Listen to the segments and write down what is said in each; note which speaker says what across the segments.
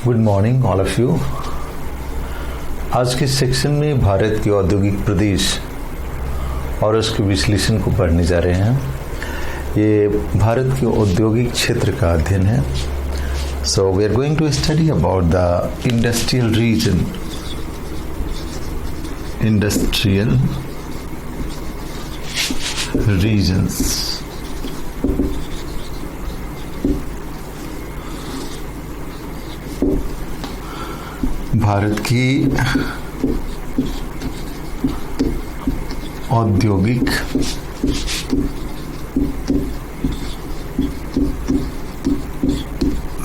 Speaker 1: Good morning all of you. आज के section में भारत के औद्योगिक प्रदेश और उसके विश्लेषण को पढ़ने जा रहे हैं। ये भारत के औद्योगिक क्षेत्र का अध्ययन है। So we are going to study about the industrial region. Industrial regions. Bharat की औद्योगिक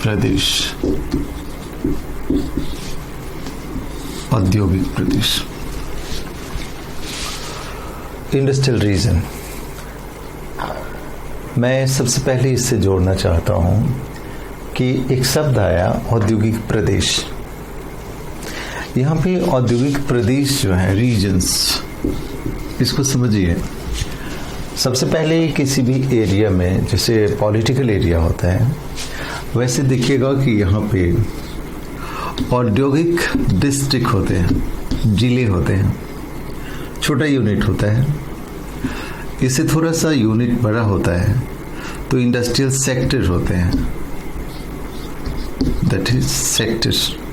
Speaker 1: प्रदेश। औद्योगिक प्रदेश, इंडस्ट्रियल रीजन। मैं सबसे पहले इससे जोड़ना चाहता हूं कि एक शब्द आया औद्योगिक प्रदेश। यहाँ पे औद्योगिक प्रदेश जो है, रीजन्स, इसको समझिए। सबसे पहले किसी भी एरिया में, जैसे पॉलिटिकल एरिया होता है, वैसे देखिएगा कि यहाँ पे औद्योगिक डिस्ट्रिक्ट होते हैं, जिले होते हैं, छोटा यूनिट होता है। इससे थोड़ा सा यूनिट बड़ा होता है तो इंडस्ट्रियल सेक्टर होते हैं, दैट इज सेक्टर।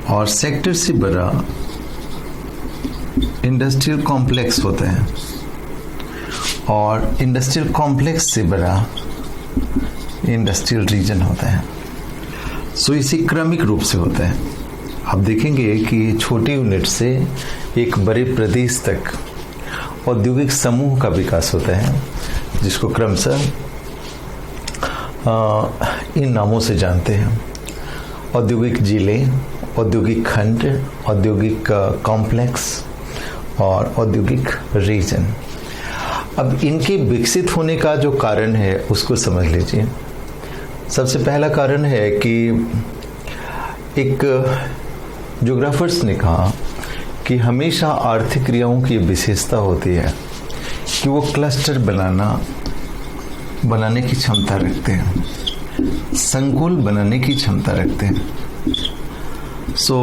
Speaker 1: और सेक्टर से बड़ा इंडस्ट्रियल कॉम्प्लेक्स होता है, और इंडस्ट्रियल कॉम्प्लेक्स से बड़ा इंडस्ट्रियल रीजन होता है। सो इसे क्रमिक रूप से होता है। आप देखेंगे कि छोटे यूनिट से एक बड़े प्रदेश तक औद्योगिक समूह का विकास होता है, जिसको क्रमशः इन नामों से जानते हैं: औद्योगिक जिले, औद्योगिक खंड, औद्योगिक कॉम्प्लेक्स और औद्योगिक रीजन। अब इनके विकसित होने का जो कारण है उसको समझ लीजिए। सबसे पहला कारण है कि एक ज्योग्राफर्स ने कहा कि हमेशा आर्थिक क्रियाओं की विशेषता होती है कि वो क्लस्टर बनाने की क्षमता रखते हैं, संकुल बनाने की क्षमता रखते हैं। So,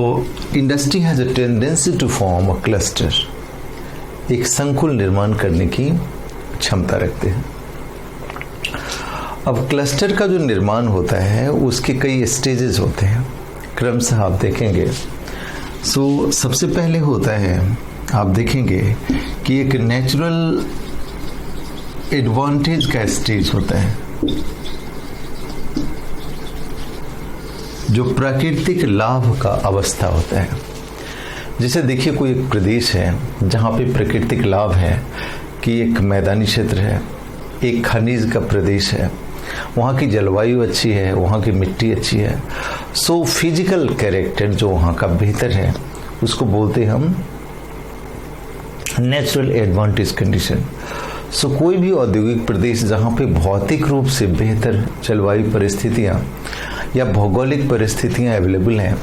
Speaker 1: industry has a tendency to form a cluster. एक संकुल निर्माण करने की क्षमता रखते हैं। अब क्लस्टर का जो निर्माण होता है उसके कई स्टेजेस होते हैं, क्रमशः आप देखेंगे। सो सबसे पहले होता है, आप देखेंगे कि एक नेचुरल एडवांटेज का स्टेज होता है, जो प्राकृतिक लाभ का अवस्था होता है। जैसे देखिए, कोई एक प्रदेश है जहाँ पे प्राकृतिक लाभ है कि एक मैदानी क्षेत्र है, एक खनिज का प्रदेश है, वहाँ की जलवायु अच्छी है, वहाँ की मिट्टी अच्छी है। सो फिजिकल कैरेक्टर जो वहाँ का बेहतर है उसको बोलते हैं हम नेचुरल एडवांटेज कंडीशन। सो कोई भी औद्योगिक प्रदेश जहाँ पे भौतिक रूप से बेहतर जलवायु परिस्थितियाँ या भौगोलिक परिस्थितियां अवेलेबल हैं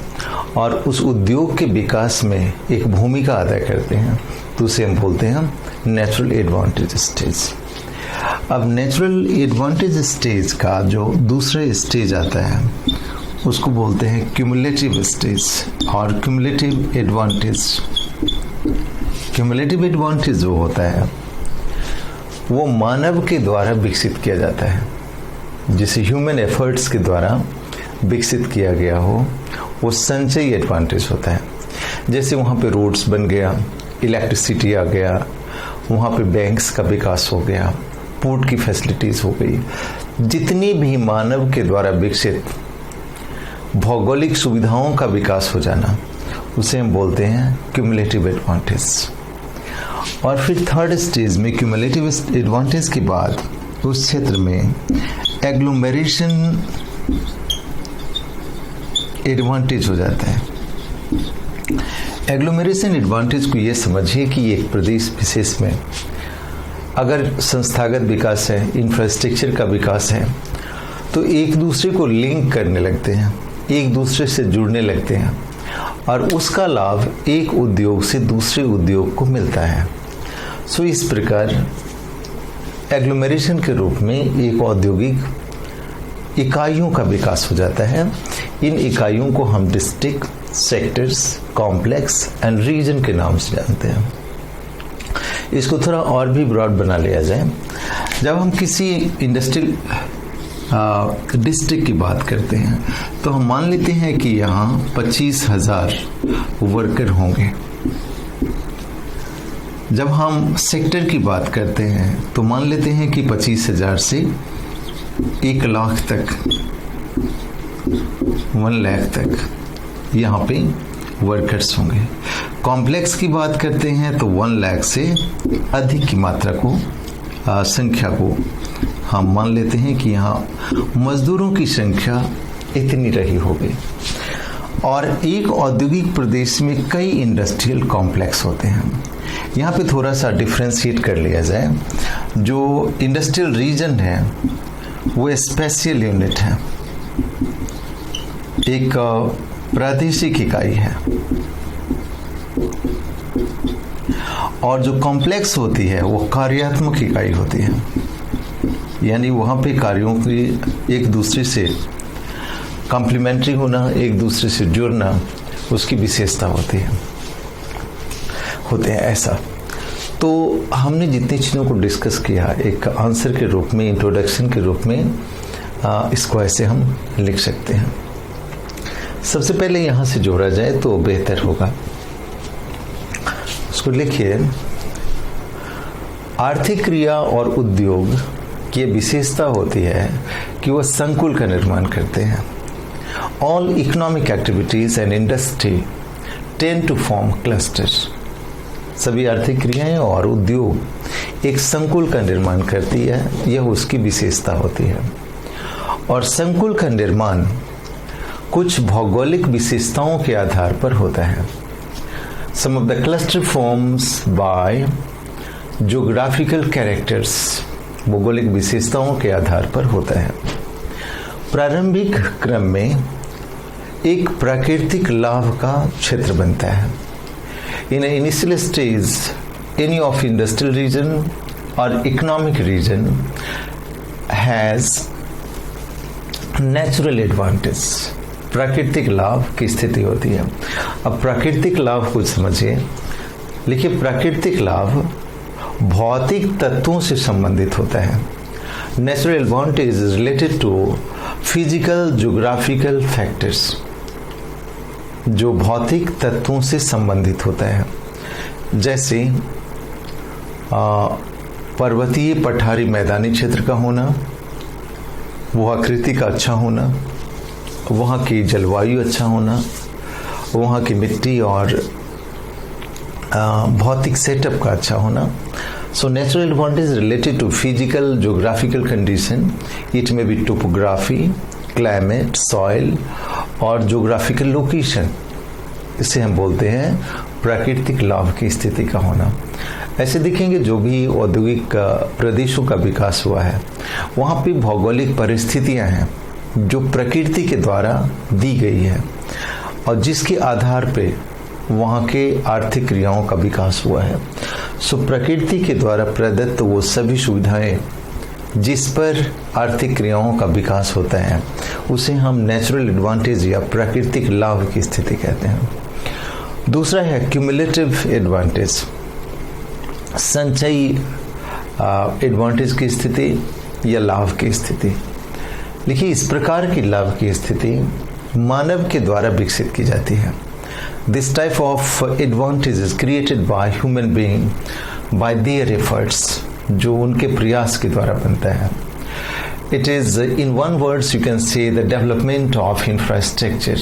Speaker 1: और उस उद्योग के विकास में एक भूमिका अदा करते हैं, तो उसे हम बोलते हैं नेचुरल एडवांटेज स्टेज। अब नेचुरल एडवांटेज स्टेज का जो दूसरा स्टेज आता है उसको बोलते हैं क्यूमुलेटिव स्टेज और क्यूमुलेटिव एडवांटेज। क्यूमुलेटिव एडवांटेज जो होता है वो मानव के द्वारा विकसित किया जाता है, जिसे ह्यूमन एफर्ट्स के द्वारा विकसित किया गया हो, वो संचयी एडवांटेज होता है। जैसे वहाँ पे रोड्स बन गया, इलेक्ट्रिसिटी आ गया, वहाँ पे बैंक्स का विकास हो गया, पोर्ट की फैसिलिटीज हो गई। जितनी भी मानव के द्वारा विकसित भौगोलिक सुविधाओं का विकास हो जाना, उसे हम बोलते हैं क्यूमुलेटिव एडवांटेज। और फिर थर्ड स्टेज में क्यूमुलेटिव एडवांटेज के बाद उस क्षेत्र में एग्लोमेरेशन एडवांटेज हो जाता है। एग्लोमेरेशन एडवांटेज को ये समझिए कि एक प्रदेश विशेष में अगर संस्थागत विकास है, इंफ्रास्ट्रक्चर का विकास है, तो एक दूसरे को लिंक करने लगते हैं, एक दूसरे से जुड़ने लगते हैं और उसका लाभ एक उद्योग से दूसरे उद्योग को मिलता है। सो इस प्रकार एग्लोमेरेशन के रूप में एक औद्योगिक इकाइयों का विकास हो जाता है। इन इकाइयों को हम district, sectors, complex and region के नाम से जानते हैं। इसको थोड़ा और भी ब्रॉड बना लिया जाए, जब हम किसी इंडस्ट्रियल डिस्ट्रिक्ट की बात करते हैं तो हम मान लेते हैं कि यहाँ 25,000 वर्कर होंगे। जब हम सेक्टर की बात करते हैं तो मान लेते हैं कि 25,000 से 1 लाख तक, 1 लाख तक यहाँ पे वर्कर्स होंगे। कॉम्प्लेक्स की बात करते हैं तो 1 लाख से अधिक की मात्रा को, संख्या को हम मान लेते हैं कि यहाँ मजदूरों की संख्या इतनी रही होगी। और एक औद्योगिक प्रदेश में कई इंडस्ट्रियल कॉम्प्लेक्स होते हैं। यहाँ पे थोड़ा सा डिफ्रेंशिएट कर लिया जाए। जो इंडस्ट्रियल रीजन है वो स्पेशल यूनिट है, एक प्रादेशिक इकाई है। और जो कॉम्प्लेक्स होती है वो कार्यात्मक इकाई होती है, यानी वहाँ पे कार्यों की एक दूसरे से कॉम्प्लीमेंट्री होना, एक दूसरे से जुड़ना उसकी विशेषता होती है, होते हैं ऐसा। तो हमने जितनी चीज़ों को डिस्कस किया एक आंसर के रूप में, इंट्रोडक्शन के रूप में, इसको ऐसे हम लिख सकते हैं। सबसे पहले यहाँ से जोड़ा जाए तो बेहतर होगा। उसको लिखिए, आर्थिक क्रिया और उद्योग की विशेषता होती है कि वह संकुल का निर्माण करते हैं। All economic activities and industry tend to form clusters. सभी आर्थिक क्रियाएं और उद्योग एक संकुल का निर्माण करती है, यह उसकी विशेषता होती है। और संकुल का निर्माण कुछ भौगोलिक विशेषताओं के आधार पर होता है। Some of the cluster forms by geographical characters, भौगोलिक विशेषताओं के आधार पर होता है। प्रारंभिक क्रम में एक प्राकृतिक लाभ का क्षेत्र बनता है। In an initial stage, any of industrial region or economic region has natural advantage, प्राकृतिक लाभ की स्थिति होती है। अब प्राकृतिक लाभ को समझिए, लिखिए, प्राकृतिक लाभ भौतिक तत्वों से संबंधित होता है। Natural advantage is related to physical geographical factors, जो भौतिक तत्वों से संबंधित होता है, जैसे पर्वतीय पठारी मैदानी क्षेत्र का होना, वो आकृति का अच्छा होना, वहाँ की जलवायु अच्छा होना, वहाँ की मिट्टी और भौतिक सेटअप का अच्छा होना। So natural advantage related to physical geographical condition, it may be topography, climate, soil और ज्योग्राफिकल लोकेशन। इसे हम बोलते हैं प्राकृतिक लाभ की स्थिति का होना। ऐसे देखेंगे जो भी औद्योगिक प्रदेशों का विकास हुआ है वहाँ पे भौगोलिक परिस्थितियाँ हैं जो प्रकृति के द्वारा दी गई है और जिसके आधार पे वहाँ के आर्थिक क्रियाओं का विकास हुआ है। सो प्रकृति के द्वारा प्रदत्त वो सभी सुविधाएं जिस पर आर्थिक क्रियाओं का विकास होता है उसे हम नेचुरल एडवांटेज या प्राकृतिक लाभ की स्थिति कहते हैं। दूसरा है क्यूमुलेटिव एडवांटेज, संचयी एडवांटेज की स्थिति या लाभ की स्थिति। देखिए, इस प्रकार की लाभ की स्थिति मानव के द्वारा विकसित की जाती है। This type of advantage is created by human being by their efforts, जो उनके प्रयास के द्वारा बनता है। It is in one words you can say the development of infrastructure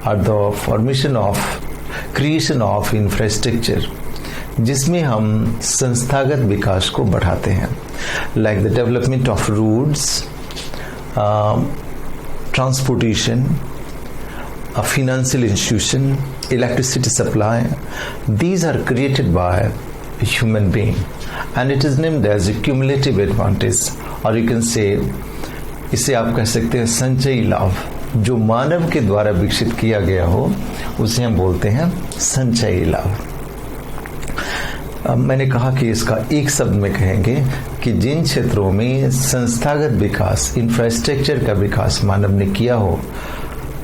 Speaker 1: और the formation of creation of infrastructure, जिसमें हम संस्थागत विकास को बढ़ाते हैं, like the development of roads, transportation, a financial institution, electricity supply. These are created by a human being and it is named as a cumulative advantage, or you can say, इसे आप कह सकते हैं संचयी लाभ। जो मानव के द्वारा विकसित किया गया हो उसे हम बोलते हैं संचयी लाभ। मैंने कहा कि इसका एक शब्द में कहेंगे कि जिन क्षेत्रों में संस्थागत विकास, इंफ्रास्ट्रक्चर का विकास मानव ने किया हो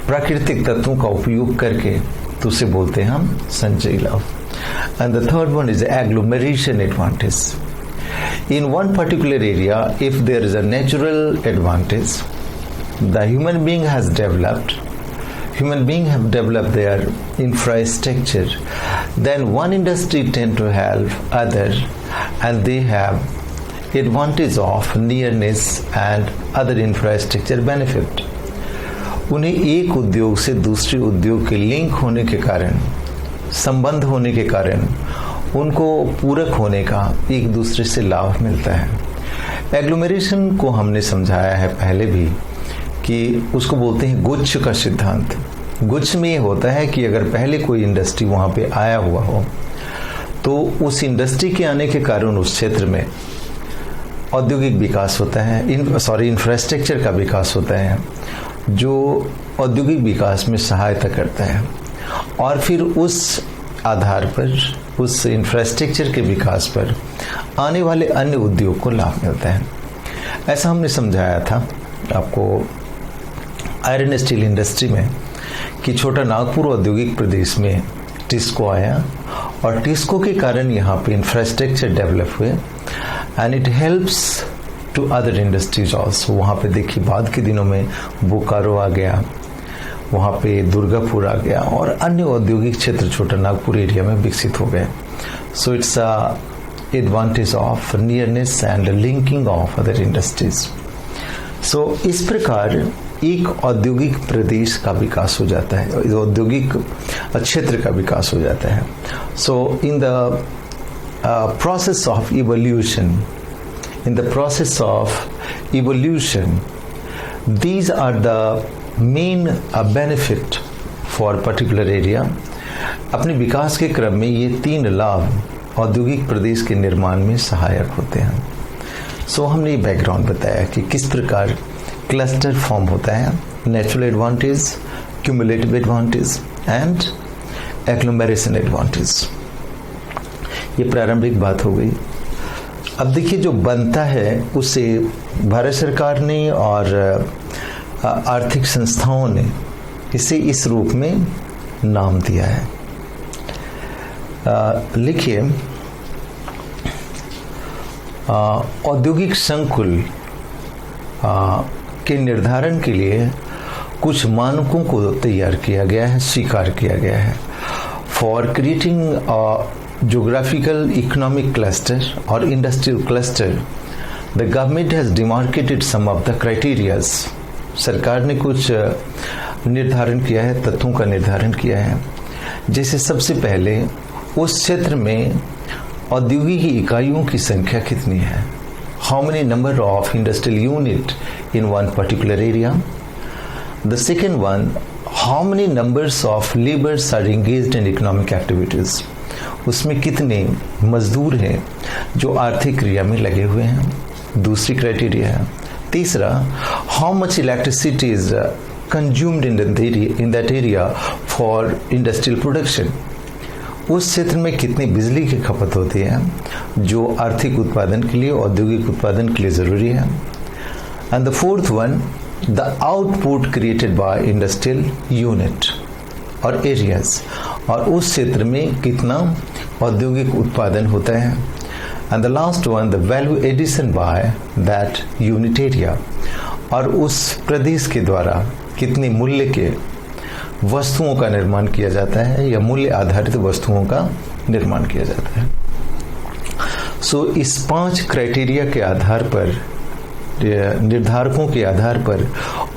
Speaker 1: प्राकृतिक तत्वों का उपयोग करके, तो उसे बोलते हैं हम संचयी लाभ. And the third one is agglomeration advantage. In one particular area, if there is a natural advantage, the human being have developed their infrastructure, then one industry tend to help other, and they have advantage of nearness and other infrastructure benefit. उन्हें एक उद्योग से दूसरे उद्योग के link होने के कारण, संबंध होने के कारण उनको पूरक होने का एक दूसरे से लाभ मिलता है. एग्लोमेरेशन को हमने समझाया है पहले भी कि उसको बोलते हैं गुच्छ का सिद्धांत. गुच्छ में ये होता है कि अगर पहले कोई इंडस्ट्री वहाँ पे आया हुआ हो तो उस इंडस्ट्री के आने के कारण उस क्षेत्र में औद्योगिक विकास होता है, इंफ्रास्ट्रक्चर का विकास होता है जो औद्योगिक विकास में सहायता करता है, और फिर उस आधार पर, उस इंफ्रास्ट्रक्चर के विकास पर आने वाले अन्य उद्योग को लाभ मिलता है. ऐसा हमने समझाया था आपको आयरन स्टील इंडस्ट्री में कि छोटा नागपुर औद्योगिक प्रदेश में टिस्को आया, और टिस्को के कारण यहाँ पे इंफ्रास्ट्रक्चर डेवलप हुए, and it helps to other industries also. वहाँ पे देखिए बाद के दिनों में बोकारो आ गया, वहाँ पे दुर्गापुर आ गया, और अन्य औद्योगिक क्षेत्र छोटा नागपुर एरिया में विकसित हो गए. So it's a advantage of nearness and linking of other industries. So इस प्रकार एक औद्योगिक प्रदेश का विकास हो जाता है, औद्योगिक क्षेत्र का विकास हो जाता है. So in the process of evolution, these are the main benefit for particular area. अपने विकास के क्रम में ये तीन लाभ औद्योगिक प्रदेश के निर्माण में सहायक होते हैं. सो हमने ये बैकग्राउंड बताया कि किस प्रकार क्लस्टर फॉर्म होता है, natural advantage, cumulative advantage and agglomeration advantage. ये प्रारंभिक बात हो गई. अब देखिए जो बनता है उसे भारत सरकार ने और आर्थिक संस्थाओं ने इसे इस रूप में नाम दिया है. लिखिए, औद्योगिक संकुल के निर्धारण के लिए कुछ मानकों को तैयार किया गया है, स्वीकार किया गया है. For creating geographical economic cluster और industrial cluster, the government has demarcated some of the criterias. सरकार ने कुछ निर्धारण किया है, तत्वों का निर्धारण किया है. जैसे सबसे पहले उस क्षेत्र में औद्योगिक इकाइयों की संख्या कितनी है, how many number of industrial unit in one particular area. The second one, how many numbers of labours are engaged in economic activities. उसमें कितने मजदूर हैं जो आर्थिक क्रिया में लगे हुए हैं, दूसरी क्राइटेरिया है. तीसरा, how much electricity is consumed in that area for industrial production. उस क्षेत्र में कितनी बिजली की खपत होती है जो आर्थिक उत्पादन के लिए, औद्योगिक उत्पादन के लिए जरूरी है. And the fourth one, the output created by industrial unit और एरियाज, और उस क्षेत्र में कितना औद्योगिक उत्पादन होता है. And the last one, the value addition by that unit area, और उस प्रदेश के द्वारा कितने मूल्य के वस्तुओं का निर्माण किया जाता है या मूल्य आधारित वस्तुओं का निर्माण किया जाता है. सो इस 5 क्राइटेरिया के आधार पर, निर्धारकों के आधार पर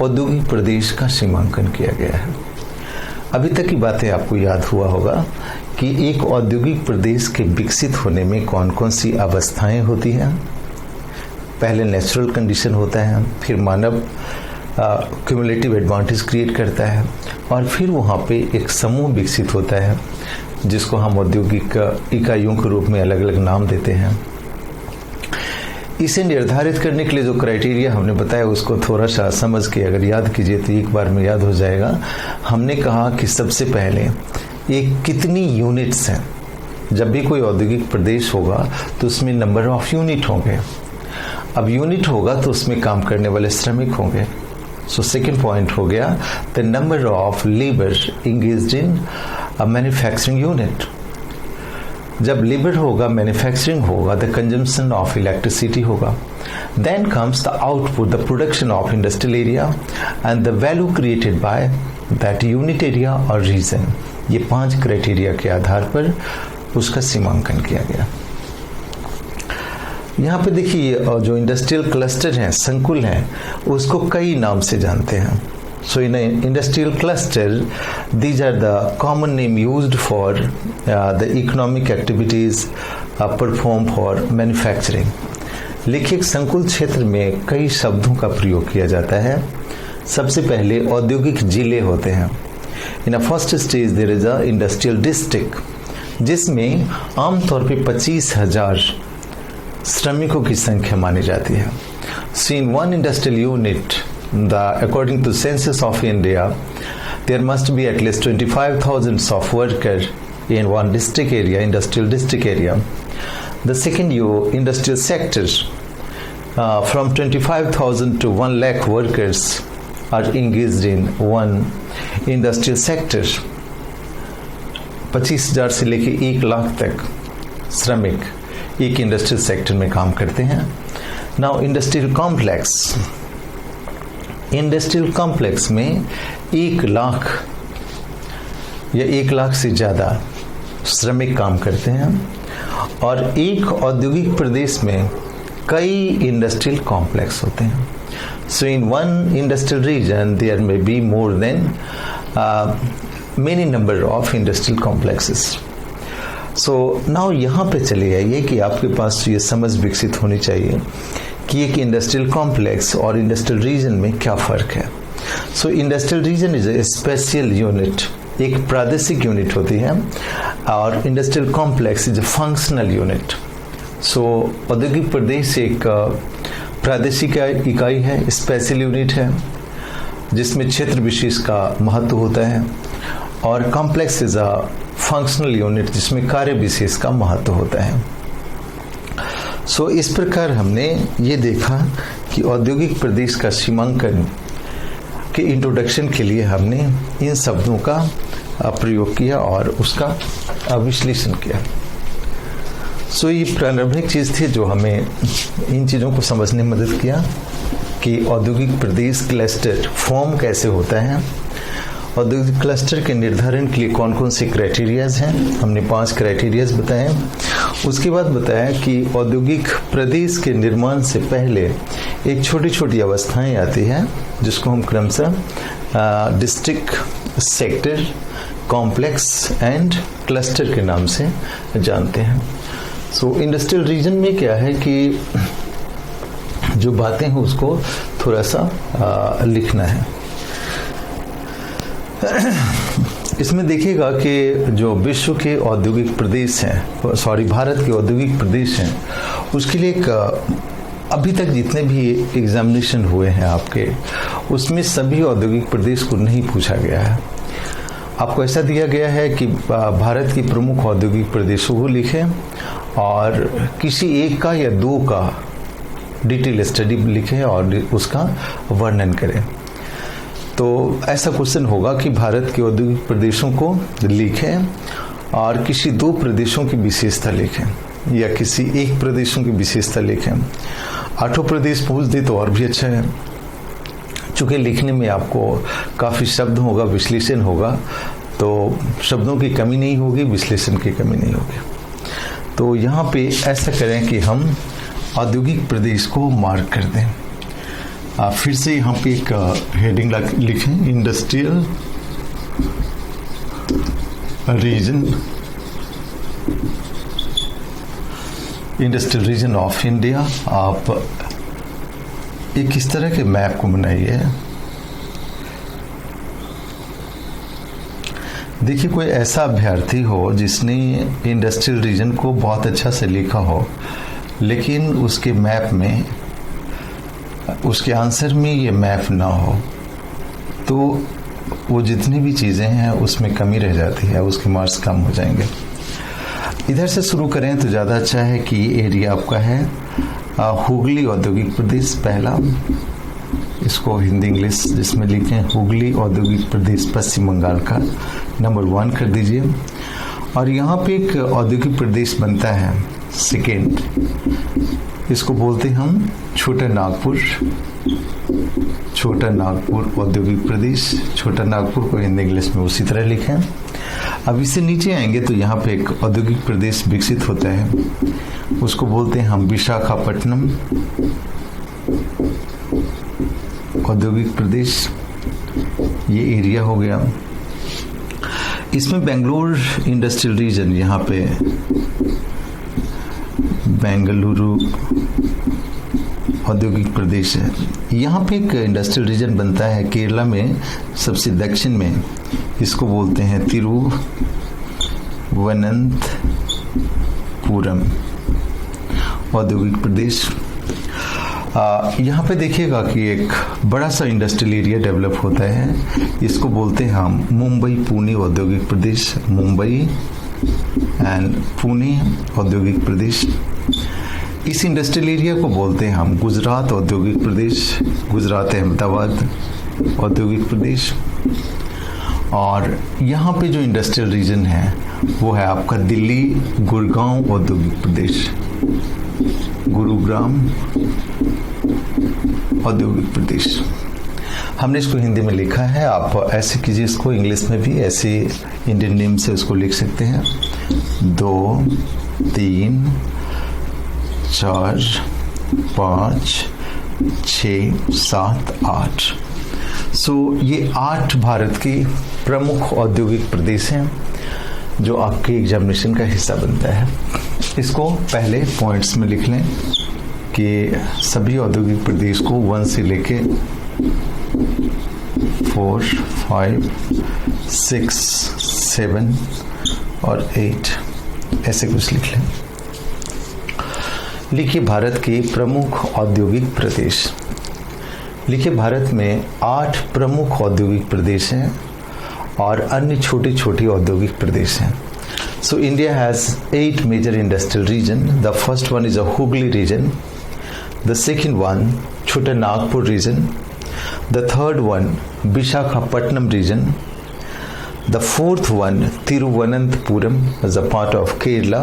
Speaker 1: औद्योगिक प्रदेश का सीमांकन किया गया है. अभी तक की बातें आपको याद हुआ होगा कि एक औद्योगिक प्रदेश के विकसित होने में कौन कौन सी अवस्थाएं होती हैं. पहले नेचुरल कंडीशन होता है, फिर मानव क्यूमुलेटिव एडवांटेज क्रिएट करता है, और फिर वहाँ पे एक समूह विकसित होता है जिसको हम औद्योगिक इकाइयों के रूप में अलग अलग नाम देते हैं. इसे निर्धारित करने के लिए जो क्राइटेरिया हमने बताया उसको थोड़ा सा समझ के अगर याद कीजिए तो एक बार में याद हो जाएगा. हमने कहा कि सबसे पहले एक कितनी यूनिट्स हैं, जब भी कोई औद्योगिक प्रदेश होगा तो उसमें नंबर ऑफ यूनिट होंगे। अब यूनिट होगा तो उसमें काम करने वाले श्रमिक होंगे। सो सेकेंड पॉइंट हो गया the number of labour engaged in manufacturing unit. जब लेबर होगा, मैन्युफैक्चरिंग होगा, द कंजम्पशन ऑफ इलेक्ट्रिसिटी होगा। Then comes the output, the production of industrial area and the value created by that unit area और region. ये 5 criteria के आधार पर उसका सीमांकन किया गया। यहाँ पे देखिए जो इंडस्ट्रियल क्लस्टर हैं, संकुल हैं, उसको कई नाम से जानते हैं। So in industrial cluster these are the common name used for the economic activities perform for manufacturing. लिखित संकुल क्षेत्र में कई शब्दों का प्रयोग किया जाता है। सबसे पहले औद्योगिक जिले होते हैं। In a first stage there is a industrial district, जिसमें आमतौर पे 25,000 श्रमिकों की संख्या मानी जाती है। So in one industrial unit, according to census of India, there must be at least 25,000 of workers in one district area, industrial district area. The second industrial sector, from 25,000 to 1 lakh workers are engaged in one industrial sector. 25,000 से लेके 1 लाख तक श्रमिक एक industrial sector में काम करते हैं। Now industrial complex, industrial complex में 1 लाख या 1 लाख से ज़्यादा श्रमिक काम करते हैं और एक औद्योगिक प्रदेश में कई इंडस्ट्रियल कॉम्प्लेक्स होते हैं। So in one industrial region there may be more then many number of industrial complexes. So now यहाँ पे चले आइए कि आपके पास ये समझ विकसित होनी चाहिए कि एक इंडस्ट्रियल कॉम्प्लेक्स और इंडस्ट्रियल रीजन में क्या फ़र्क है। So industrial region is a special unit, एक प्रादेशिक यूनिट होती है, और industrial complex is a functional unit. So औद्योगिक प्रदेश एक प्रादेशिक इकाई है, स्पेशल यूनिट है, जिसमें क्षेत्र विशेष का महत्व होता है, और complex is a functional unit, जिसमें कार्य विशेष का महत्व होता है। सो इस प्रकार हमने ये देखा कि औद्योगिक प्रदेश का सीमांकन के इंट्रोडक्शन के लिए हमने इन शब्दों का प्रयोग किया और उसका विश्लेषण किया। सो ये प्रारंभिक चीज़ थी जो हमें इन चीज़ों को समझने में मदद किया कि औद्योगिक प्रदेश क्लस्टर फॉर्म कैसे होता है, औद्योगिक क्लस्टर के निर्धारण के लिए कौन कौन से क्राइटेरियाज हैं। हमने 5 क्राइटेरियाज बताए। उसके बाद बताया कि औद्योगिक प्रदेश के निर्माण से पहले एक छोटी छोटी अवस्थाएं आती हैं, जिसको हम क्रमशः district, sector, complex and cluster के नाम से जानते हैं। सो इंडस्ट्रियल रीजन में क्या है कि जो बातें हैं उसको थोड़ा सा लिखना है। इसमें देखिएगा कि जो विश्व के औद्योगिक प्रदेश हैं, भारत के औद्योगिक प्रदेश हैं, उसके लिए एक अभी तक जितने भी एग्जामिनेशन हुए हैं आपके, उसमें सभी औद्योगिक प्रदेश को नहीं पूछा गया है। आपको ऐसा दिया गया है कि भारत के प्रमुख औद्योगिक प्रदेशों को लिखें और किसी एक का या 2 का डिटेल स्टडी लिखें और उसका वर्णन करें। तो ऐसा क्वेश्चन होगा कि भारत के औद्योगिक प्रदेशों को लिखें और किसी 2 प्रदेशों की विशेषता लिखें या किसी एक प्रदेशों की विशेषता लिखें। 8 प्रदेश पूछ दे तो और भी अच्छा है, चूँकि लिखने में आपको काफ़ी शब्द होगा, विश्लेषण होगा, तो शब्दों की कमी नहीं होगी, विश्लेषण की कमी नहीं होगी। तो यहाँ पे ऐसा करें कि हम औद्योगिक प्रदेश को मार्क कर दें। फिर से यहाँ पे एक हेडिंग लिखें, industrial region, industrial region of India. आप एक इस तरह के मैप को बनाइए। देखिए, कोई ऐसा अभ्यर्थी हो जिसने इंडस्ट्रियल रीजन को बहुत अच्छा से लिखा हो, लेकिन उसके मैप में, उसके आंसर में ये मैप ना हो, तो वो जितनी भी चीज़ें हैं उसमें कमी रह जाती है, उसके मार्क्स कम हो जाएंगे। इधर से शुरू करें तो ज़्यादा अच्छा है कि ये एरिया आपका है हुगली औद्योगिक प्रदेश पहला, इसको हिंदी इंग्लिश जिसमें लिखें हुगली औद्योगिक प्रदेश पश्चिम बंगाल का नंबर 1 कर दीजिए। और यहाँ पे एक औद्योगिक प्रदेश बनता है सेकेंड, इसको बोलते हैं हम छोटा नागपुर औद्योगिक प्रदेश। छोटा नागपुर को हिंदी इंग्लिश में उसी तरह लिखें। अब इससे नीचे आएंगे तो यहाँ पे एक औद्योगिक प्रदेश विकसित होता है, उसको बोलते हैं हम विशाखापट्टनम औद्योगिक प्रदेश। ये एरिया हो गया। इसमें बेंगलोर इंडस्ट्रियल रीजन, यहाँ पे बेंगलुरु औद्योगिक प्रदेश है। यहाँ पे एक इंडस्ट्रियल रीजन बनता है केरला में सबसे दक्षिण में, इसको बोलते हैं तिरुवनंतपुरम औद्योगिक प्रदेश। यहाँ पे देखिएगा कि एक बड़ा सा इंडस्ट्रियल एरिया डेवलप होता है, इसको बोलते हैं हम मुंबई पुणे औद्योगिक प्रदेश। मुंबई एंड पुणे औद्योगिक प्रदेश। इस इंडस्ट्रियल एरिया को बोलते हैं हम गुजरात औद्योगिक प्रदेश, गुजरात अहमदाबाद औद्योगिक प्रदेश। और यहाँ पे जो इंडस्ट्रियल रीजन है वो है आपका दिल्ली गुड़गांव औद्योगिक प्रदेश, गुरुग्राम औद्योगिक प्रदेश। हमने इसको हिंदी में लिखा है, आप ऐसे कीजिए इसको इंग्लिश में भी ऐसे इंडियन नेम से इसको लिख सकते हैं 2 3 4 5 6 7 8। ये 8 भारत के प्रमुख औद्योगिक प्रदेश हैं जो आपके एग्जामिनेशन का हिस्सा बनता है। इसको पहले पॉइंट्स में लिख लें कि सभी औद्योगिक प्रदेश को 1 से लेके 4 5 6 7 और 8 ऐसे कुछ लिख लें। लिखिए भारत के प्रमुख औद्योगिक प्रदेश। लिखिए भारत में 8 प्रमुख औद्योगिक प्रदेश हैं और अन्य छोटे छोटे औद्योगिक प्रदेश हैं। So India has 8 major industrial region. The first one is a Hooghly region. The second one, Chota Nagpur region. The third one, Visakhapatnam region. The fourth one, Thiruvananthapuram, as a part of Kerala.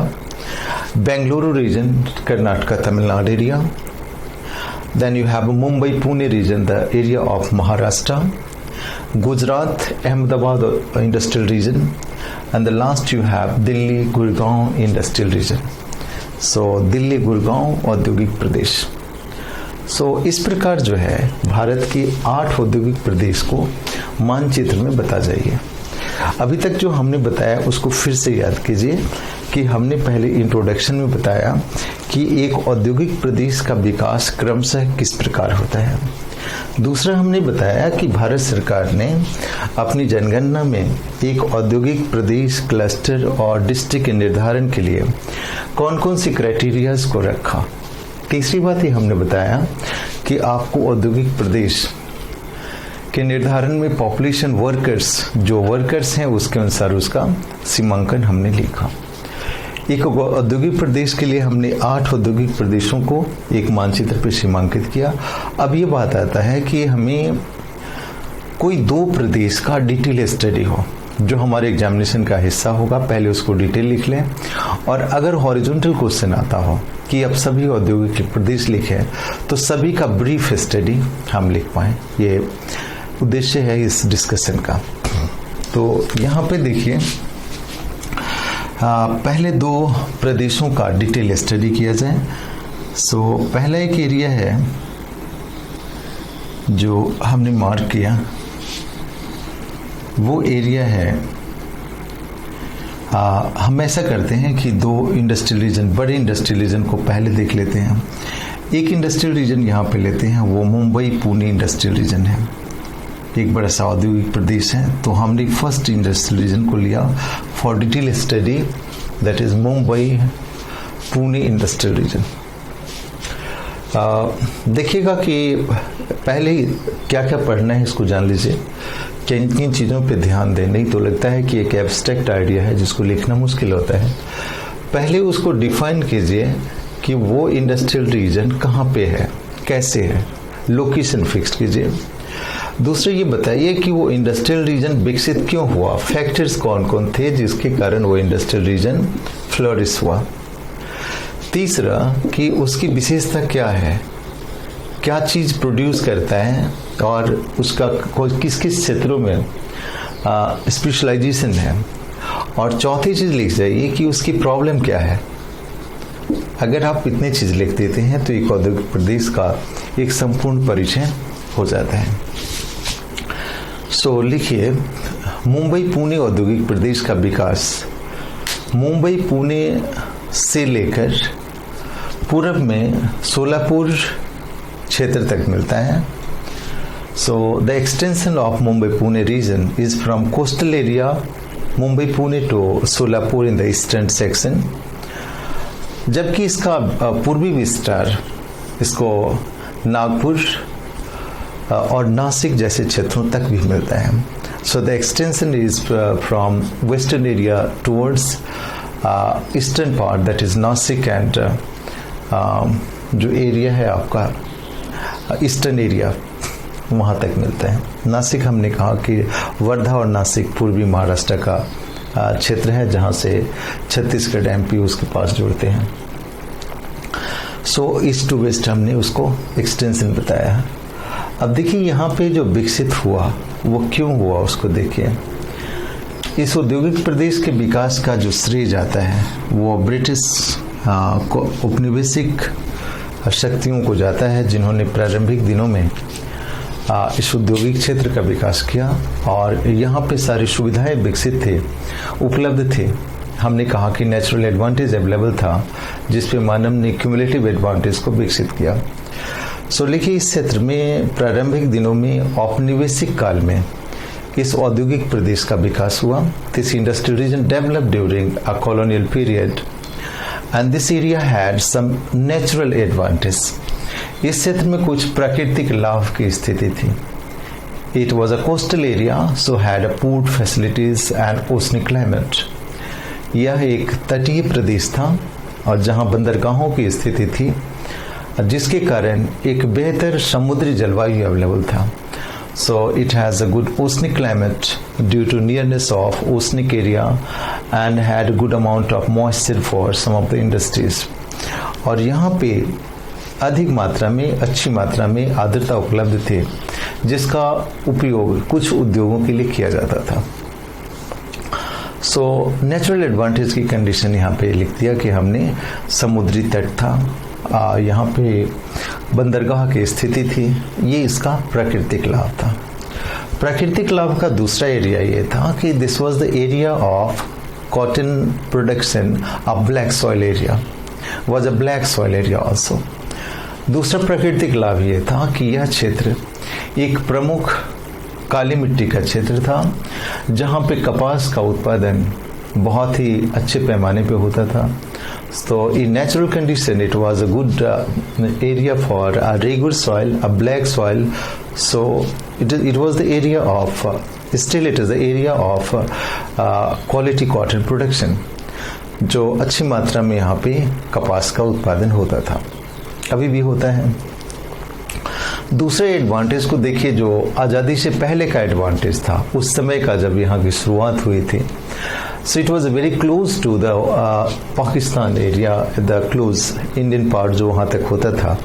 Speaker 1: Bengaluru region, Karnataka, Tamil Nadu area. Then you have Mumbai Pune region, the area of Maharashtra. Gujarat Ahmedabad industrial region, and the last you have Delhi Gurgaon industrial region. So Delhi Gurgaon औद्योगिक प्रदेश। इस प्रकार जो है भारत के 8 औद्योगिक प्रदेश को मानचित्र में बता जाइए। अभी तक जो हमने बताया उसको फिर से याद कीजिए कि हमने पहले इंट्रोडक्शन में बताया कि एक औद्योगिक प्रदेश का विकास क्रमशः किस प्रकार होता है। दूसरा हमने बताया कि भारत सरकार ने अपनी जनगणना में एक औद्योगिक प्रदेश क्लस्टर और डिस्ट्रिक्ट के निर्धारण के लिए कौन कौन सी क्राइटेरियाज को रखा। तीसरी बात ये हमने बताया कि आपको औद्योगिक प्रदेश के निर्धारण में पॉपुलेशन जो वर्कर्स हैं उसके अनुसार उसका सीमांकन हमने लिखा। एक औद्योगिक प्रदेश के लिए हमने 8 औद्योगिक प्रदेशों को एक मानचित्र पर सीमांकित किया। अब ये बात आता है कि हमें कोई 2 प्रदेश का डिटेल स्टडी हो जो हमारे एग्जामिनेशन का हिस्सा होगा, पहले उसको डिटेल लिख लें। और अगर हॉरिजॉन्टल क्वेश्चन आता हो कि अब सभी औद्योगिक प्रदेश लिखें तो सभी का ब्रीफ स्टडी हम लिख पाएँ, ये उद्देश्य है इस डिस्कशन का। तो यहाँ पे देखिए पहले 2 प्रदेशों का डिटेल स्टडी किया जाए। पहला एक एरिया है जो हमने मार्क किया, वो एरिया है हम ऐसा करते हैं कि 2 इंडस्ट्रियल रीजन, बड़े इंडस्ट्रियल रीजन को पहले देख लेते हैं। एक इंडस्ट्रियल रीजन यहाँ पे लेते हैं, वो मुंबई पुणे इंडस्ट्रियल रीजन है, एक बड़ा सा औद्योगिक प्रदेश है। तो हमने फर्स्ट इंडस्ट्रियल रीजन को लिया for detail study, that is Mumbai Pune industrial region. देखिएगा कि पहले क्या क्या पढ़ना है इसको जान लीजिए, किन किन चीज़ों पे ध्यान दें, नहीं तो लगता है कि एक एब्स्ट्रैक्ट आइडिया है जिसको लिखना मुश्किल होता है। पहले उसको डिफाइन कीजिए कि वो इंडस्ट्रियल रीजन कहाँ पे है, कैसे है, लोकेशन फिक्स कीजिए। दूसरा ये बताइए कि वो इंडस्ट्रियल रीजन विकसित क्यों हुआ, फैक्टर्स कौन कौन थे जिसके कारण वो इंडस्ट्रियल रीजन फ्लोरिश हुआ। तीसरा कि उसकी विशेषता क्या है, क्या चीज़ प्रोड्यूस करता है और उसका किस किस क्षेत्रों में स्पेशलाइजेशन है। और चौथी चीज़ लिख जाइए कि उसकी प्रॉब्लम क्या है। अगर आप इतनी चीज़ लिख देते हैं तो एक औद्योगिक प्रदेश का एक संपूर्ण परिचय हो जाता है। सो लिखिए, मुंबई पुणे औद्योगिक प्रदेश का विकास मुंबई पुणे से लेकर पूर्व में सोलापुर क्षेत्र तक मिलता है। So the extension of Mumbai Pune region is from coastal area Mumbai Pune to Solapur in the eastern section, जबकि इसका पूर्वी विस्तार इसको नागपुर और नासिक जैसे क्षेत्रों तक भी मिलता है। So the extension is from western area towards eastern part, that is Nashik and जो एरिया है आपका ईस्टर्न एरिया वहाँ तक मिलता है। नासिक हमने कहा कि वर्धा और नासिक पूर्वी महाराष्ट्र का क्षेत्र है जहाँ से छत्तीसगढ़ एमपी उसके पास जुड़ते हैं। सो ईस्ट टू वेस्ट हमने उसको एक्सटेंशन बताया। अब देखिए यहाँ पे जो विकसित हुआ वो क्यों हुआ उसको देखिए। इस औद्योगिक प्रदेश के विकास का जो श्रेय जाता है वो ब्रिटिश औपनिवेशिक शक्तियों को जाता है, जिन्होंने प्रारंभिक दिनों में इस औद्योगिक क्षेत्र का विकास किया और यहाँ पे सारी सुविधाएं विकसित थे, उपलब्ध थे। हमने कहा कि नेचुरल एडवांटेज अवेलेबल था जिस पे मानव ने क्यूमुलेटिव एडवांटेज को विकसित किया। सो लिखिए, इस क्षेत्र में प्रारंभिक दिनों में औपनिवेशिक काल में इस औद्योगिक प्रदेश का विकास हुआ। This industrial region developed during a colonial period and this area had some natural advantage. इस क्षेत्र में कुछ प्राकृतिक लाभ की स्थिति थी। It was a coastal area so had a port facilities and oceanic climate. यह एक तटीय प्रदेश था और जहां बंदरगाहों की स्थिति थी, जिसके कारण एक बेहतर समुद्री जलवायु अवेलेबल था। So it has a good oceanic climate due to nearness of oceanic area and had a good amount of moisture for some of the industries. और यहाँ पे अधिक मात्रा में, अच्छी मात्रा में आर्द्रता उपलब्ध थे, जिसका उपयोग कुछ उद्योगों के लिए किया जाता था। सो नेचुरल एडवांटेज की कंडीशन यहाँ पे लिख दिया कि हमने समुद्री तट था, यहाँ पे बंदरगाह की स्थिति थी, ये इसका प्राकृतिक लाभ था। प्राकृतिक लाभ का दूसरा एरिया ये था कि this was the area of cotton production, a black soil area was a black soil area also. दूसरा प्राकृतिक लाभ ये था कि यह क्षेत्र एक प्रमुख काली मिट्टी का क्षेत्र था, जहाँ पे कपास का उत्पादन बहुत ही अच्छे पैमाने पे होता था। So in natural condition it was a good area for a regular soil, a black soil. So it was the area of still it is the area of quality cotton production, जो अच्छी मात्रा में यहाँ पे कपास का उत्पादन होता था, अभी भी होता है। दूसरे एडवांटेज को देखिए, जो आज़ादी से पहले का एडवांटेज था, उस समय का जब यहाँ की शुरुआत हुई थी। So it was very close to the Pakistan area, the close Indian part जो वहाँ तक होता था।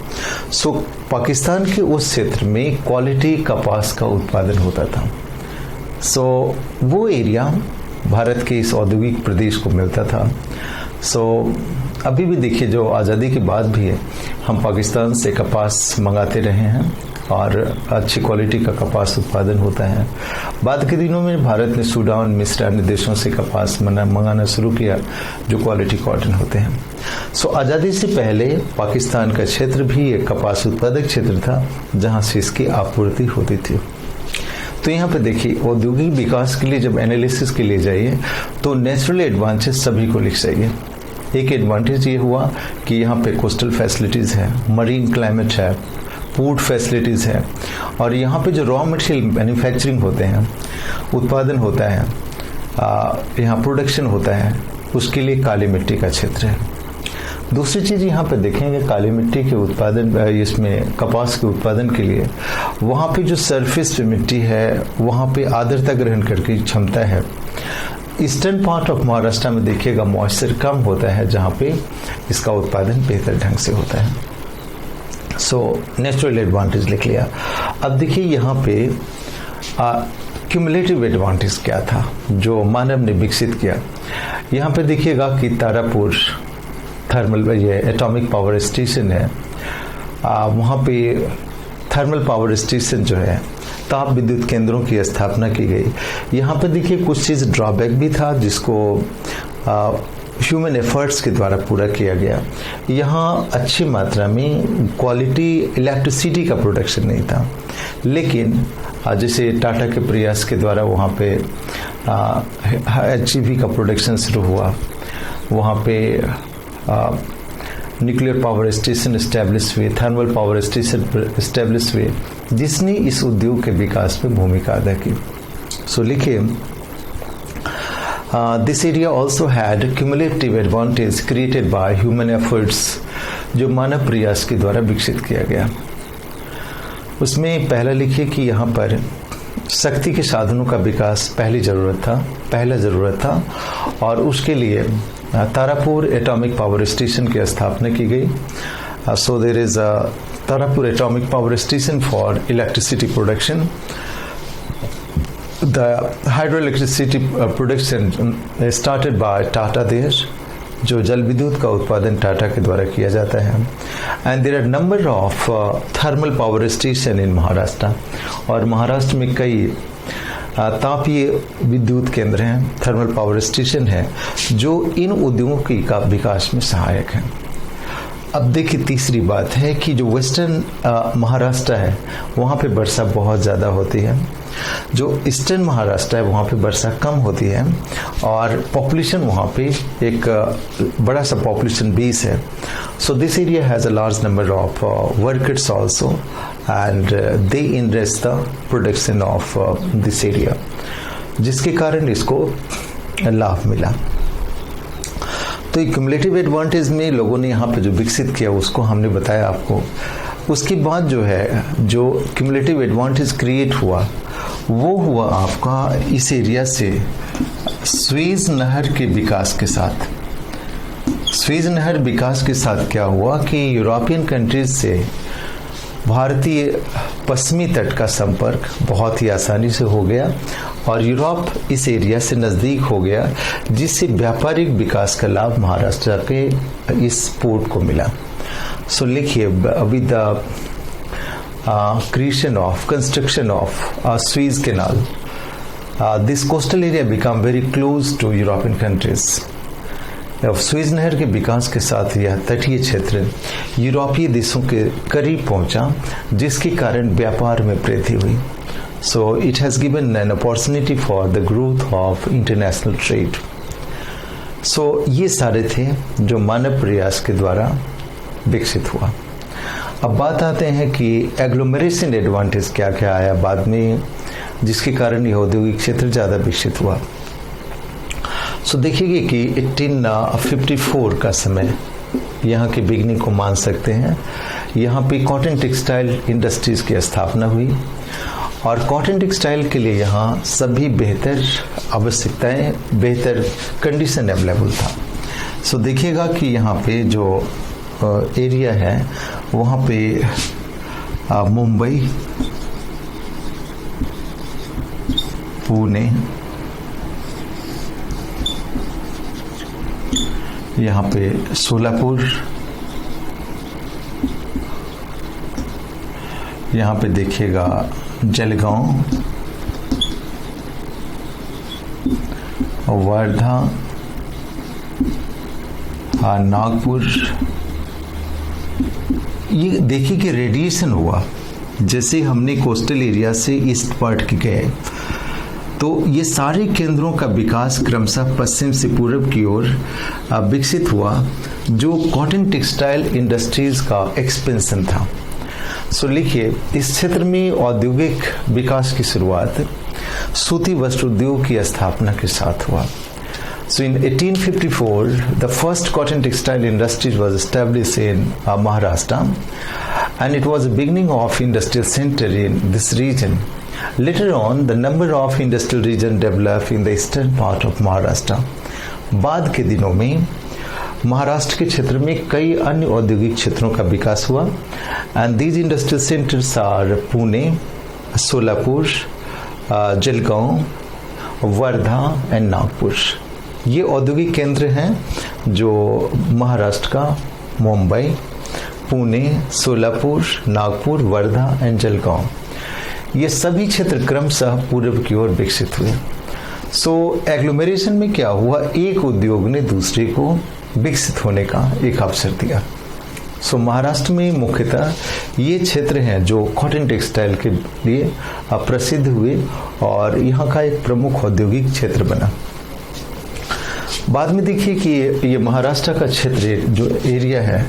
Speaker 1: So पाकिस्तान के उस क्षेत्र में क्वालिटी कपास का उत्पादन होता था। So वो एरिया भारत के इस औद्योगिक प्रदेश को मिलता था। So अभी भी देखिए, जो आज़ादी के बाद भी है, हम पाकिस्तान से कपास मंगाते रहे हैं और अच्छी क्वालिटी का कपास उत्पादन होता है। बाद के दिनों में भारत ने सूडान, मिस्र अन्य देशों से कपास मंगाना शुरू किया जो क्वालिटी कॉटन होते हैं। सो आज़ादी से पहले पाकिस्तान का क्षेत्र भी एक कपास उत्पादक क्षेत्र था, जहां से इसकी आपूर्ति होती थी। तो यहाँ पे देखिए, औद्योगिक विकास के लिए जब एनालिसिस के लिए जाइए तो नेचुरल एडवांटेज सभी को लिख जाइए। एक एडवांटेज ये हुआ कि यहाँ पे कोस्टल फैसिलिटीज़ है, मरीन क्लाइमेट है, पोर्ट फैसिलिटीज़ है, और यहाँ पे जो रॉ मटेरियल मैन्युफैक्चरिंग होते हैं, उत्पादन होता है, यहाँ प्रोडक्शन होता है, उसके लिए काली मिट्टी का क्षेत्र है। दूसरी चीज़ यहाँ पे देखेंगे, काली मिट्टी के उत्पादन, इसमें कपास के उत्पादन के लिए वहाँ पे जो सरफेस पे मिट्टी है वहाँ पे आर्द्रता ग्रहण करके क्षमता है। ईस्टर्न पार्ट ऑफ महाराष्ट्र में देखिएगा मॉइस्चर कम होता है, जहाँ पे इसका उत्पादन बेहतर ढंग से होता है। सो नेचुरल एडवांटेज लिख लिया। अब देखिए यहाँ पे क्यूमुलेटिव एडवांटेज क्या था जो मानव ने विकसित किया। यहाँ पे देखिएगा कि तारापुर थर्मल, ये एटॉमिक पावर स्टेशन है, वहाँ पे थर्मल पावर स्टेशन जो है, ताप विद्युत केंद्रों की स्थापना की गई। यहाँ पे देखिए कुछ चीज़ ड्रॉबैक भी था जिसको ह्यूमन एफर्ट्स के द्वारा पूरा किया गया। यहाँ अच्छी मात्रा में क्वालिटी इलेक्ट्रिसिटी का प्रोडक्शन नहीं था, लेकिन जैसे टाटा के प्रयास के द्वारा वहाँ पे HEV का प्रोडक्शन शुरू हुआ, वहाँ पे न्यूक्लियर पावर स्टेशन एस्टेब्लिश हुए, थर्मल पावर स्टेशन एस्टेब्लिश हुए, जिसने इस उद्योग के विकास में भूमिका अदा की। सो लिखिए, this area also had cumulative advantage created by human efforts, जो मानव प्रयास के द्वारा विकसित किया गया। उसमें पहला लिखिए कि यहाँ पर शक्ति के साधनों का विकास पहला ज़रूरत था और उसके लिए तारापुर एटॉमिक पावर स्टेशन की स्थापना की गई। So there is a Tarapur atomic power station for electricity production. The hydro electricity production started by Tata there, जो जल विद्युत का उत्पादन टाटा के द्वारा किया जाता है। And there are number of thermal power station in Maharashtra, और महाराष्ट्र में कई तापीय विद्युत केंद्र हैं, थर्मल पावर स्टेशन है, जो इन उद्योगों की का विकास में सहायक है। अब देखिए तीसरी बात है कि जो वेस्टर्न महाराष्ट्र है वहाँ पे वर्षा बहुत ज़्यादा होती है, जो ईस्टर्न महाराष्ट्र है वहाँ पे वर्षा कम होती है, और पॉपुलेशन वहाँ पे एक बड़ा सा पॉपुलेशन बेस है। So this area has a large number of workers also and they interest the production of this area, जिसके कारण इसको लाभ मिला। तो क्यूमुलेटिव एडवांटेज में लोगों ने यहाँ पे जो विकसित किया उसको हमने बताया आपको। उसके बाद जो है, जो क्यूमुलेटिव एडवांटेज क्रिएट हुआ वो हुआ आपका इस एरिया से स्वेज नहर के विकास के साथ। स्वेज नहर विकास के साथ क्या हुआ कि यूरोपियन कंट्रीज से भारतीय पश्चिमी तट का संपर्क बहुत ही आसानी से हो गया और यूरोप इस एरिया से नज़दीक हो गया, जिससे व्यापारिक विकास का लाभ महाराष्ट्र के इस पोर्ट को मिला। सो लिखिए, with the creation of construction of Suez Canal, this coastal area became very close to European countries. Suez नहर के विकास के साथ यह तटीय क्षेत्र यूरोपीय देशों के करीब पहुंचा, जिसके कारण व्यापार में वृद्धि हुई। So it has given an opportunity for the growth of international trade. So ये सारे थे जो मानव प्रयास के द्वारा विकसित हुआ। अब बात आते हैं कि एग्लोमरेशन एडवांटेज क्या क्या आया बाद में, जिसके कारण यह औद्योगिक क्षेत्र ज़्यादा विकसित हुआ। सो देखिए कि 1854 का समय यहाँ के बिगनिंग को मान सकते हैं। यहाँ पे कॉटन टेक्सटाइल इंडस्ट्रीज़ की स्थापना हुई और कॉटन टेक्सटाइल के लिए यहाँ सभी बेहतर आवश्यकताएं, बेहतर कंडीशन अवेलेबल था। सो देखिएगा कि यहाँ पे जो एरिया है वहाँ पे मुंबई, पुणे, यहाँ पे सोलापुर, यहाँ पे देखिएगा जलगांव, वर्धा, नागपुर। ये देखिए कि रेडिएशन हुआ, जैसे हमने कोस्टल एरिया से ईस्ट पार्ट के गए तो ये सारे केंद्रों का विकास क्रमशः पश्चिम से पूर्व की ओर विकसित हुआ, जो कॉटन टेक्सटाइल इंडस्ट्रीज का एक्सपेंशन था। सो लिखिए, इस क्षेत्र में औद्योगिक विकास की शुरुआत सूती वस्त्र उद्योग की स्थापना के साथ हुआ। So in 1854, the first cotton textile industry was established in Maharashtra, and it was the beginning of industrial center in this region. Later on, the number of industrial region developed in the eastern part of Maharashtra. बाद के दिनों में महाराष्ट्र के क्षेत्र में कई अन्य औद्योगिक क्षेत्रों का विकास हुआ, and these industrial centres are Pune, Solapur, Jalgaon, Wardha and Nagpur. ये औद्योगिक केंद्र हैं जो महाराष्ट्र का मुंबई, पुणे, सोलापुर, नागपुर, वर्धा एंड जलगांव, ये सभी क्षेत्र क्रमशः पूर्व की ओर विकसित हुए. सो एग्लोमेरेशन में क्या हुआ, एक उद्योग ने दूसरे को विकसित होने का एक अवसर दिया. सो महाराष्ट्र में मुख्यतः ये क्षेत्र हैं जो कॉटन टेक्सटाइल के लिए प्रसिद्ध हुए और यहाँ का एक प्रमुख औद्योगिक क्षेत्र बना. बाद में देखिए कि ये महाराष्ट्र का क्षेत्र जो एरिया है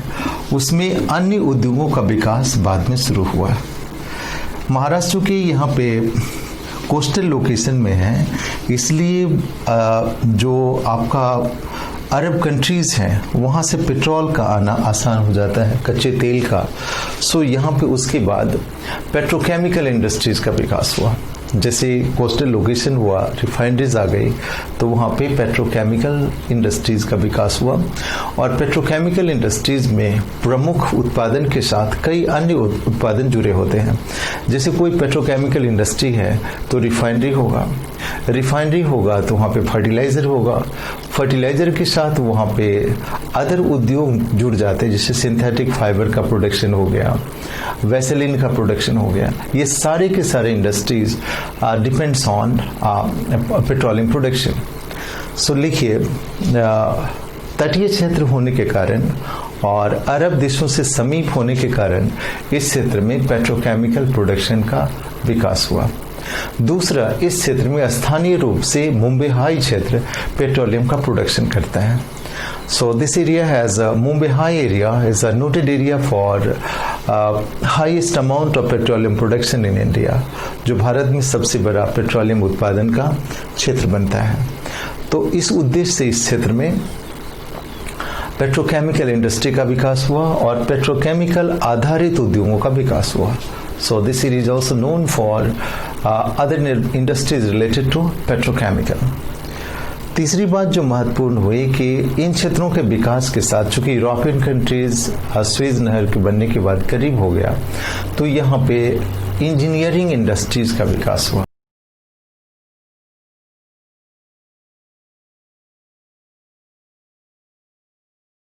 Speaker 1: उसमें अन्य उद्योगों का विकास बाद में शुरू हुआ. महाराष्ट्र के यहाँ पे कोस्टल लोकेशन में है, इसलिए जो आपका अरब कंट्रीज़ हैं वहाँ से पेट्रोल का आना आसान हो जाता है, कच्चे तेल का. सो यहाँ पे उसके बाद पेट्रोकेमिकल इंडस्ट्रीज़ का विकास हुआ. जैसे कोस्टल लोकेशन हुआ, रिफाइनरीज आ गई, तो वहाँ पे पेट्रोकेमिकल इंडस्ट्रीज़ का विकास हुआ. और पेट्रोकेमिकल इंडस्ट्रीज़ में प्रमुख उत्पादन के साथ कई अन्य उत्पादन जुड़े होते हैं. जैसे कोई पेट्रोकेमिकल इंडस्ट्री है तो रिफाइनरी होगा तो वहाँ पे फर्टिलाइज़र होगा, फर्टिलाइज़र के साथ वहाँ पे अदर उद्योग जुड़ जाते हैं, जैसे सिंथेटिक फाइबर का प्रोडक्शन हो गया, वैसेलिन का प्रोडक्शन हो गया. ये सारे के सारे industries depends on petroleum production. So लिखिए, तटीय क्षेत्र होने के कारण और अरब देशों से समीप होने के कारण इस क्षेत्र में पेट्रोकेमिकल प्रोडक्शन का विकास हुआ. दूसरा, इस क्षेत्र में स्थानीय रूप से मुंबई हाई क्षेत्र पेट्रोलियम का प्रोडक्शन करता है. So this area has Mumbai High area is a noted area for highest amount of petroleum production in India, जो भारत में सबसे बड़ा पेट्रोलियम उत्पादन का क्षेत्र बनता है. तो इस उद्देश्य से इस क्षेत्र में पेट्रोकेमिकल इंडस्ट्री का विकास हुआ और पेट्रोकेमिकल आधारित उद्योगों का विकास हुआ. So this area is also known for other industries related to petrochemical. तीसरी बात जो महत्वपूर्ण हुई कि इन क्षेत्रों के विकास के साथ, चूंकि यूरोपियन कंट्रीज स्वेज नहर के बनने के बाद करीब हो गया, तो यहाँ पे इंजीनियरिंग इंडस्ट्रीज का विकास हुआ.